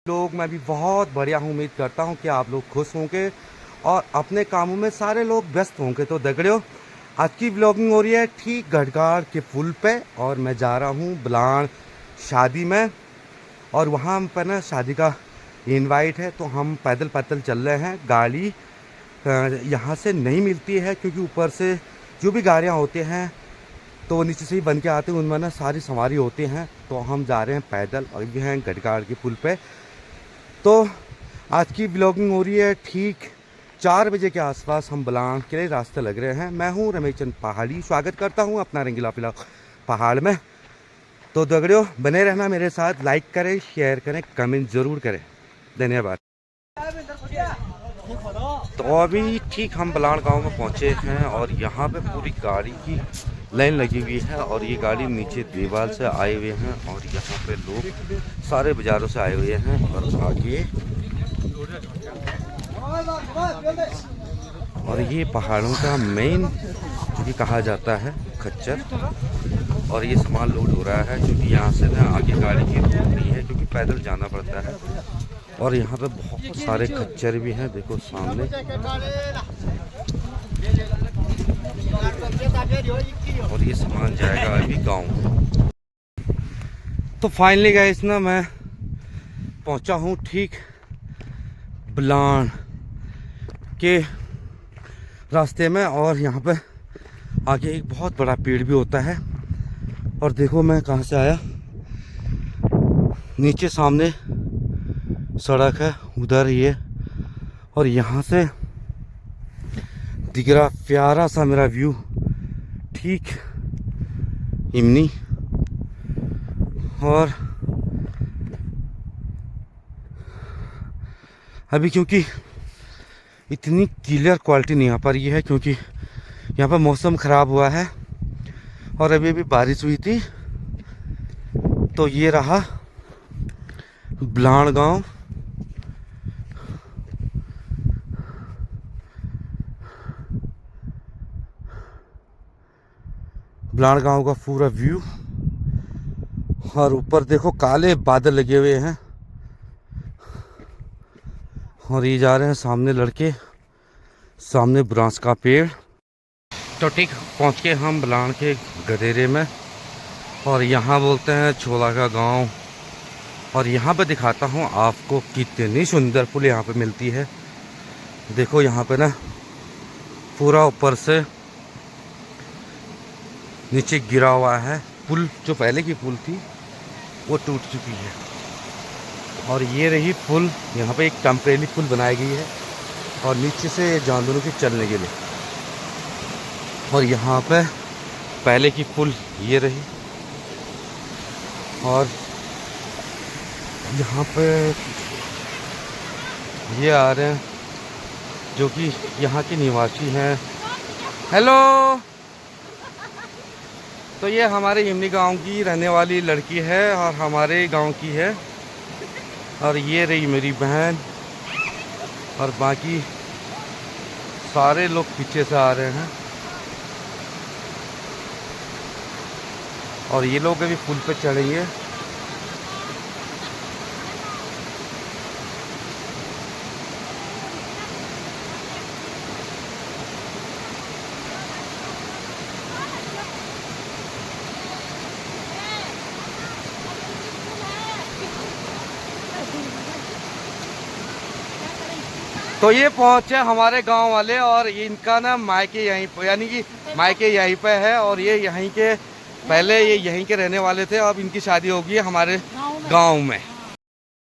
लोग मैं भी बहुत बढ़िया हूँ। उम्मीद करता हूँ कि आप लोग खुश होंगे और अपने कामों में सारे लोग व्यस्त होंगे। तो दगड़ियों, आज की व्लॉगिंग हो रही है ठीक गढ़गाड़ के पुल पे और मैं जा रहा हूँ बलान शादी में। और वहाँ पर ना शादी का इनवाइट है, तो हम पैदल पैदल चल रहे हैं। गाड़ी यहाँ से नहीं मिलती है क्योंकि ऊपर से जो भी गाड़ियाँ होती हैं तो वो नीचे से ही बन के आते हैं, उनमें ना सारी सवारी होती हैं। तो हम जा रहे हैं पैदल और ये हैं गढ़गाड़ के पुल पे। तो आज की ब्लॉगिंग हो रही है ठीक 4 बजे के आसपास। हम बलान के लिए रास्ते लग रहे हैं। मैं हूं रमेश चंद पहाड़ी, स्वागत करता हूं अपना रंगीला पीला पहाड़ में। तो दगड़ियों, बने रहना मेरे साथ। लाइक करें, शेयर करें, कमेंट ज़रूर करें। धन्यवाद। तो अभी ठीक हम बलान गांव में पहुंचे हैं और यहाँ पे पूरी गाड़ी की लाइन लगी हुई है और ये गाड़ी नीचे दीवार से आए हुए हैं और यहाँ पे लोग सारे बाज़ारों से आए हुए हैं। और ये पहाड़ों का मेन जो कि कहा जाता है खच्चर। और ये सामान लोड हो रहा है क्योंकि यहाँ से ना आगे गाड़ी की रोड नहीं है क्योंकि पैदल जाना पड़ता है। और यहाँ पे बहुत सारे खच्चर भी हैं, देखो सामने। और ये सामान जाएगा अभी गांव। तो फाइनली गाइस ना मैं पहुंचा हूँ ठीक बलान के रास्ते में। और यहाँ पे आगे एक बहुत बड़ा पेड़ भी होता है। और देखो मैं कहाँ से आया, नीचे सामने सड़क है उधर ये। और यहाँ से दिख रहा प्यारा सा मेरा व्यू ठीक इमनी। और अभी क्योंकि इतनी क्लियर क्वालिटी नहीं आ पा रही है क्योंकि यहाँ पर मौसम ख़राब हुआ है और अभी अभी बारिश हुई थी। तो ये रहा बलान गांव। बलान गांव का पूरा व्यू। और ऊपर देखो काले बादल लगे हुए हैं और ये जा रहे हैं सामने लड़के, सामने बांस का पेड़। तो ठीक पहुँच के हम बलान के गदेरे में और यहाँ बोलते हैं छोला का गांव। और यहाँ पे दिखाता हूँ आपको कितनी सुंदर पुल यहाँ पे मिलती है। देखो यहाँ पे ना पूरा ऊपर से नीचे गिरा हुआ है पुल। जो पहले की पुल थी वो टूट चुकी है और ये रही पुल। यहाँ पे एक टेम्परेरी पुल बनाई गई है और नीचे से जानवरों के चलने के लिए। और यहाँ पे पहले की पुल ये रही। और यहाँ पे ये आ रहे हैं जो कि यहाँ के निवासी हैं। हेलो। तो ये हमारे हिमनी गांव की रहने वाली लड़की है और हमारे गांव की है। और ये रही मेरी बहन और बाकी सारे लोग पीछे से आ रहे हैं। और ये लोग अभी पुल पे चढ़ेंगे। तो ये पहुंचे हमारे गांव वाले और इनका ना मायके यहीं पर, यानी कि मायके यहीं पे है। और ये यहीं के पहले ये यहीं के रहने वाले थे। अब इनकी शादी होगी हमारे गांव में।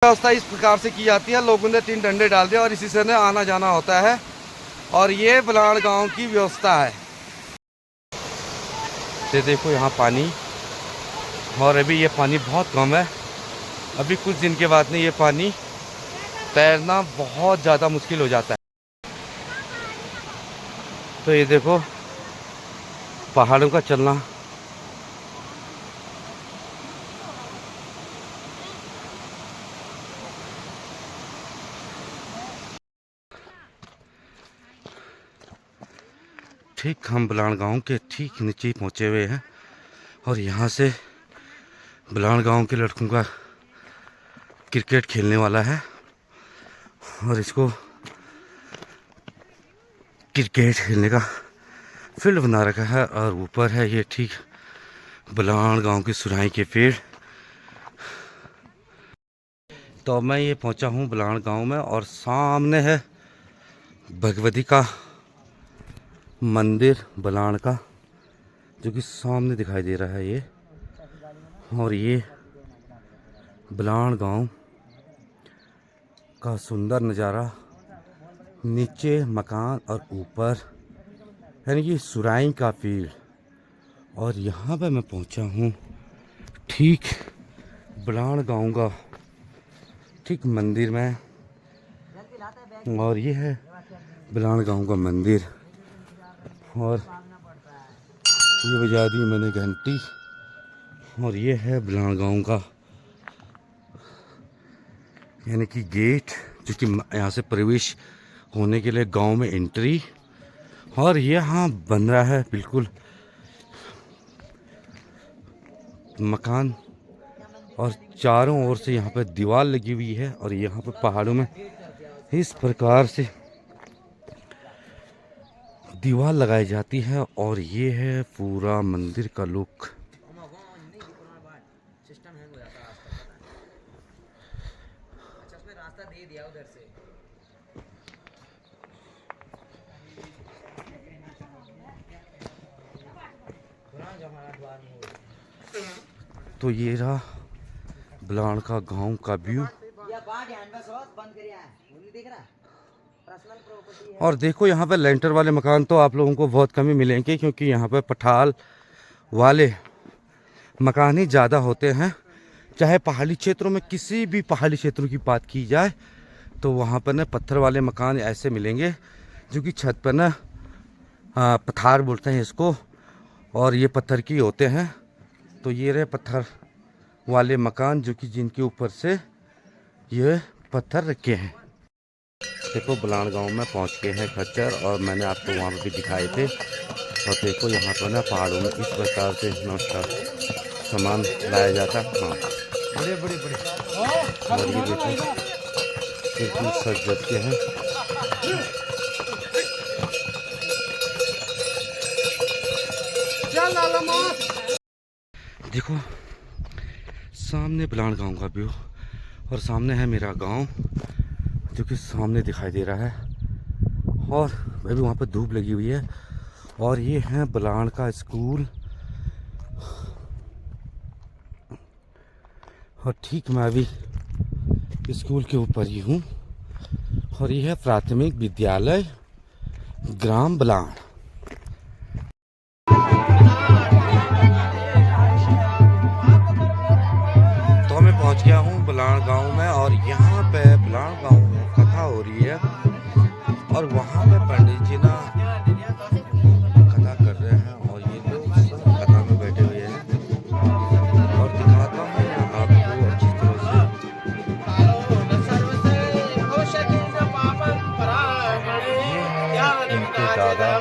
व्यवस्था इस प्रकार से की जाती है, लोगों ने 3 डंडे डाल दिए और इसी से ना आना जाना होता है। और ये बलान गांव की व्यवस्था है। ये देखो यहाँ पानी, और अभी ये पानी बहुत कम है। अभी कुछ दिन के बाद में ये पानी तैरना बहुत ज़्यादा मुश्किल हो जाता है। तो ये देखो पहाड़ों का चलना। ठीक हम बलान गांव के ठीक नीचे पहुंचे हुए हैं और यहाँ से बलान गांव के लड़कों का क्रिकेट खेलने वाला है और इसको क्रिकेट खेलने का फील्ड बना रखा है। और ऊपर है ये ठीक बलाण गांव की सुराही के पेड़। तो मैं ये पहुंचा हूं बलाण गांव में और सामने है भगवती का मंदिर बलाण का, जो कि सामने दिखाई दे रहा है ये। और ये बलाण गांव का सुंदर नज़ारा, नीचे मकान और ऊपर यानी कि सुराही का पेड़। और यहाँ पे मैं पहुँचा हूँ ठीक बलाण गांव का ठीक मंदिर में। और ये है बलाण गांव का मंदिर और ये बजा दी मैंने घंटी। और ये है बलाण गांव का यानी कि गेट, जो कि यहाँ से प्रवेश होने के लिए गांव में एंट्री। और ये यहाँ बन रहा है बिल्कुल मकान और चारों ओर से यहाँ पे दीवार लगी हुई है। और यहाँ पे पहाड़ों में इस प्रकार से दीवार लगाई जाती है। और ये है पूरा मंदिर का लुक। तो ये रहा बलाण का गांव का व्यू। और देखो यहाँ पे लेंटर वाले मकान तो आप लोगों को बहुत कम ही मिलेंगे, क्योंकि यहाँ पे पठाल वाले मकान ही ज़्यादा होते हैं। चाहे पहाड़ी क्षेत्रों में किसी भी पहाड़ी क्षेत्रों की बात की जाए तो वहाँ पर ना पत्थर वाले मकान ऐसे मिलेंगे, जो कि छत पर ना पठार बोलते हैं इसको, और ये पत्थर की होते हैं। तो ये रहे पत्थर वाले मकान, जो कि जिनके ऊपर से ये पत्थर रखे हैं। देखो बलाण गांव में पहुंच गए हैं खच्चर, और मैंने आपको वहां पर भी दिखाए थे। और देखो यहाँ पर ना पहाड़ों में इस प्रकार से नमस्कार सामान लाया जाता है। हाँ बड़े बड़े बड़े। और ये देखो बिल्कुल सज धज के हैं। देखो सामने बलाण गांव का व्यू, और सामने है मेरा गांव, जो कि सामने दिखाई दे रहा है। और भाई वहाँ पर धूप लगी हुई है। और ये है बलाण का स्कूल। और ठीक मैं अभी स्कूल के ऊपर ही हूँ। और ये है प्राथमिक विद्यालय ग्राम बलाण। तो मैं पहुँच गया हूँ बलाण गांव में, और यहाँ पे बलाण गांव में कथा हो रही है। और वहाँ पे पंडित जी ना कथा कर रहे हैं, और ये लोग सब कथा में बैठे हुए हैं। और दिखाता हूँ आपको अच्छी तरह से। ये इनके दादा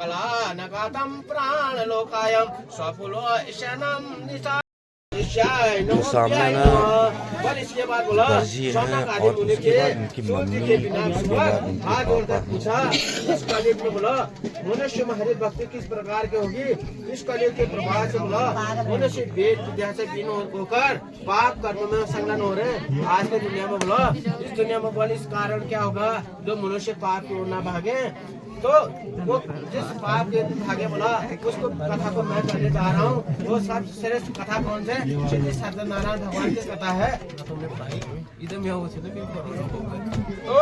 कला नगातम प्राण लोकायम स्वपुलो तो सामने ना दर्जी है, और उसके बाद उनकी मम्मी, उसके बाद उनके पापा। बोला मनुष्य में हरित भक्ति किस प्रकार की होगी, इस कलयुग के प्रभाव से बोला मनुष्य वेद विद्या से हीन होकर पाप कर्म में संलग्न हो रहे हैं। आज के दुनिया में बोला, इस दुनिया में बोले इस कारण क्या होगा, जो मनुष्य पाप की ओर ना भागे, तो वो जिस पाप के भागे बोला उसको कथा को मैं करने जा रहा हूँ। वो सब श्रेष्ठ कथा कौन से, श्री सत्यनारायण भगवान की कथा है। तो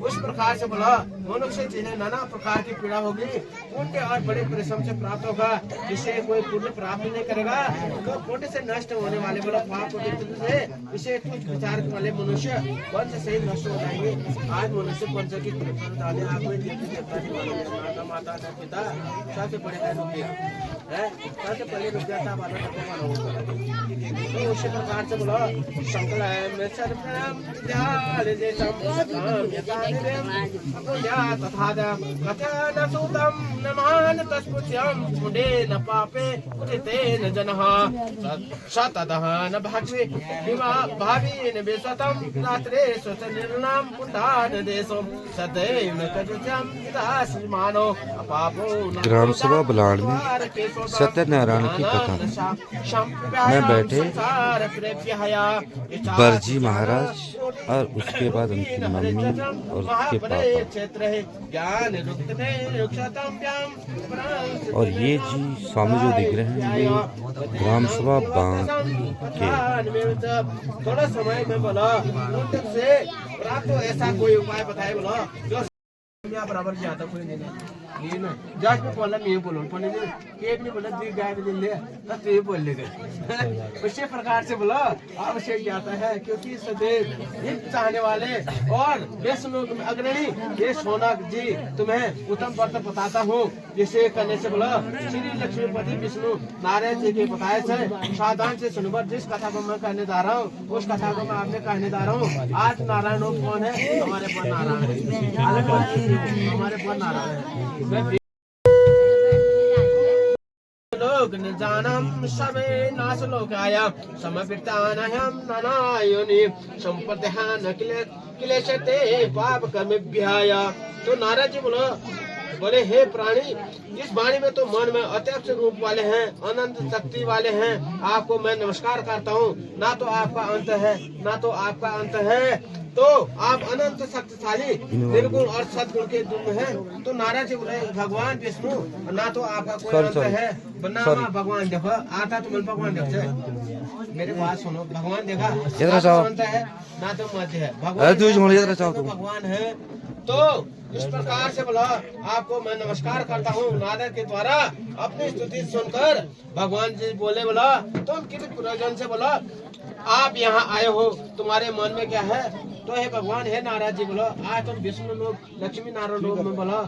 उस प्रकार से बोला मनुष्य जिन्हें नाना प्रकार की पीड़ा होगी, पुण्य और बड़े परिश्रम से प्राप्त होगा। जिसे कोई पुण्य प्राप्त नहीं करेगा तो पुण्य से नष्ट होने वाले बोला पाप से इसे कुछ विचार वाले मनुष्य पंच से नष्ट हो जाएंगे। आज मनुष्य पंच की माता माता पिता सबसे बड़े है। सबसे पहले रुक जाता बाबा तो उसी प्रकार से बोलो संकल है मैं सर्वम ध्यान दे तथा कथन सुतम नमान तस्पुत्यम मुंडे न पापे उदिते न जनः सततः न भक्ति विमा भावी न बेसतम रात्रे स्वचनिर्नाम पुंडान देशो सदैव न कजुत्यम दासी मानो अपापो ग्राम सभा बलाड़ में सत्यनारायण की कथा में बैठे बरजी महाराज और उसके बाद उनकी मम्मी और उसके पापा और ये जी स्वामी जो दिख रहे हैं ये ग्राम सभा बांध के थोड़ा समय में बोला से तो ऐसा कोई उपाय बताए बोला जो बराबर ज्यादा कोई नहीं ना जज पे बोला मैं बोलूं पने जो केप नहीं बोला दी गाय दिन ले तो तू बोल ले गए उसी प्रकार से बोला आवश्यक जाता है क्योंकि सदैव हित चाहने वाले और विष्णु अग्रणी ये सोनक जी तुम्हें उत्तम व्रत बताता हूँ जिसे करने से बोला श्री लक्ष्मीपति विष्णु नारायण जी के बताए थे सावधान से सुनकर जिस कथा को मैं कहने जा रहा हूँ उस कथा को मैं आपने कहने जा रहा हूँ आज नारायण कौन है हमारे पर नारायण हमारे पर नारायण लोक न जानम सबे नाश लोकाया समपितानहम नानायोनि संपदहान क्लेशते पाप कर्मेभ्याय तो नारद जी बोले हे प्राणी इस वाणी में तो मन में अत्यक्ष रूप वाले हैं अनंत शक्ति वाले हैं आपको मैं नमस्कार करता हूँ ना तो आपका अंत है ना तो आपका अंत है तो आप अनंत शक्तिशाली निर्गुण और सद्गुण के दुम हैं तो नारायण जी बोले भगवान विष्णु ना तो आपका कोई अंत है ना भगवान देखो आता तो भगवान देखते मेरे बात सुनो भगवान देखा अंत है ना तो मध्य है भगवान है तो इस प्रकार से बोला आपको मैं नमस्कार करता हूँ नारद के द्वारा अपनी स्तुति सुनकर भगवान जी बोले बोला तुम किस प्रयोजन से बोला आप यहाँ आए हो तुम्हारे मन में क्या है तो हे भगवान हे नारद जी बोलो आज तुम विष्णु लोग लक्ष्मी नारायण लोग में बोला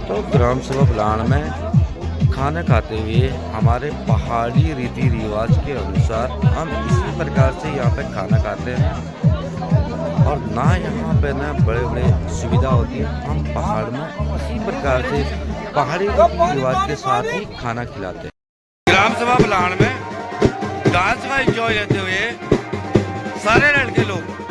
तो ग्राम सभा बलाड़ में खाना खाते हुए हमारे पहाड़ी रीति रिवाज के अनुसार हम इसी प्रकार से यहाँ पे खाना खाते हैं और ना यहाँ पे ना बड़े बड़े सुविधा होती है हम पहाड़ में इसी प्रकार से पहाड़ी रीति रिवाज के साथ ही खाना खिलाते हैं ग्राम सभा बलाड़ में गांव सभा एंजॉय लेते हुए सारे लड़के लोग